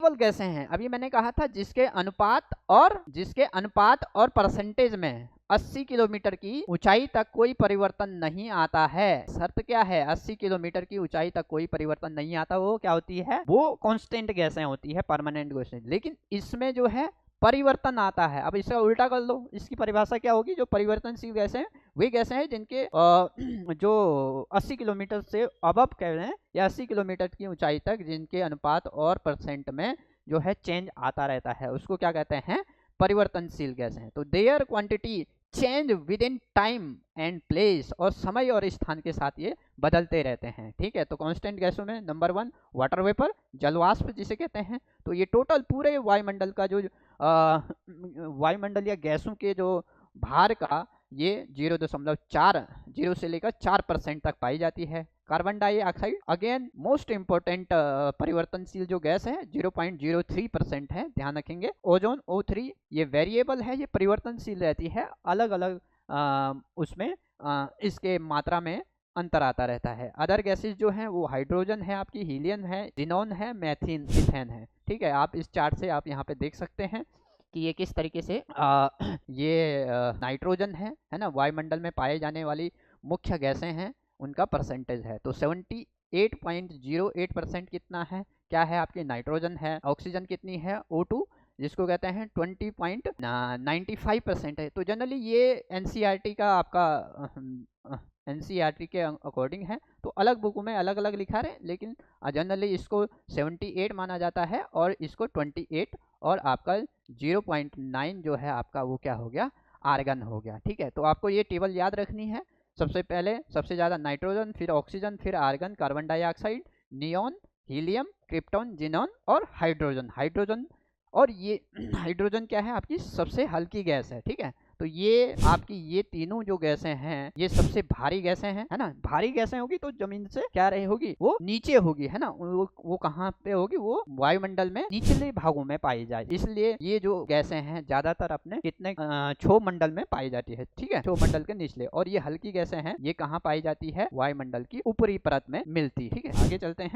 Variable गैसें हैं, अभी मैंने कहा था जिसके अनुपात और परसेंटेज में 80 किलोमीटर की ऊंचाई तक कोई परिवर्तन नहीं आता है। शर्त क्या है? 80 किलोमीटर की ऊंचाई तक कोई परिवर्तन नहीं आता, वो क्या होती है? वो कांस्टेंट गैसें होती है, परमानेंट गैसें। लेकिन इसमें जो है परिवर्तन आता है। अब इसका उल्टा कर लो, इसकी परिभाषा क्या होगी? जो परिवर्तनशील गैसें हैं वे गैसें हैं जिनके जो 80 किलोमीटर से अबव कह रहे हैं या 80 किलोमीटर की ऊंचाई तक जिनके अनुपात और परसेंट में जो है चेंज आता रहता है, उसको क्या कहते हैं? परिवर्तनशील गैसें हैं। तो their quantity change within time and place, और समय और स्थान के साथ ये बदलते रहते हैं। ठीक है, तो कांस्टेंट गैसों में नंबर 1 वाटर वेपर, जलवाष्प जिसे कहते हैं। तो ये टोटल पूरे वायुमंडल का जो वायुमंडल या गैसों के जो भार का ये 0.4 0 से लेकर 4% तक पाई जाती है। Carbon dioxide again most important परिवर्तनशील जो गैस है 0.03% है, ध्यान रखेंगे। ओजोन O3 ये वेरिएबल है, ये परिवर्तनशील रहती है, अलग अलग उसमें इसके मात्रा में अंतर आता रहता है। अदर गैसेज जो हैं वो हाइड्रोजन है, आपकी हीलियम है, जिनोन है, मैथीन, मीथेन है। ठीक है, आप इस चार्ट से आप यहाँ पे देख सकते हैं कि ये किस तरीके से ये नाइट्रोजन है ना, वायुमंडल में पाए जाने वाली मुख्य गैसें हैं, उनका परसेंटेज है। तो 78.08% कितना है? क्या है? आपकी नाइट्रोजन है। ऑक्सीजन कितनी है? O2 जिसको कहते हैं 20.95% है। तो जनरली ये एनसीईआरटी का आपका एनसीईआरटी के अकॉर्डिंग है, तो अलग बुकों में अलग अलग लिखा रहे, लेकिन जनरली इसको 78 माना जाता है और इसको 28, और आपका 0.9 जो है आपका वो क्या हो गया? आर्गन हो गया। ठीक है, तो आपको ये टेबल याद रखनी है। सबसे पहले सबसे ज़्यादा नाइट्रोजन, फिर ऑक्सीजन, फिर argon, carbon dioxide, neon, helium, krypton, xenon और हाइड्रोजन। और ये हाइड्रोजन क्या है? आपकी सबसे हल्की गैस है। ठीक है, तो ये आपकी ये तीनों जो गैसें हैं ये सबसे भारी गैसें हैं, है ना। भारी गैसें होगी तो जमीन से क्या रही होगी? वो नीचे होगी, है ना। वो कहाँ पे होगी? वो वायुमंडल में निचले भागों में पाई जाए, इसलिए ये जो गैसें हैं ज्यादातर अपने कितने क्षोभ मंडल में पाई जाती है। ठीक है, क्षोभ मंडल के निचले। और ये हल्की गैसें हैं, ये कहाँ पाई जाती है? वायुमंडल की ऊपरी परत में मिलती। ठीक है, आगे चलते हैं।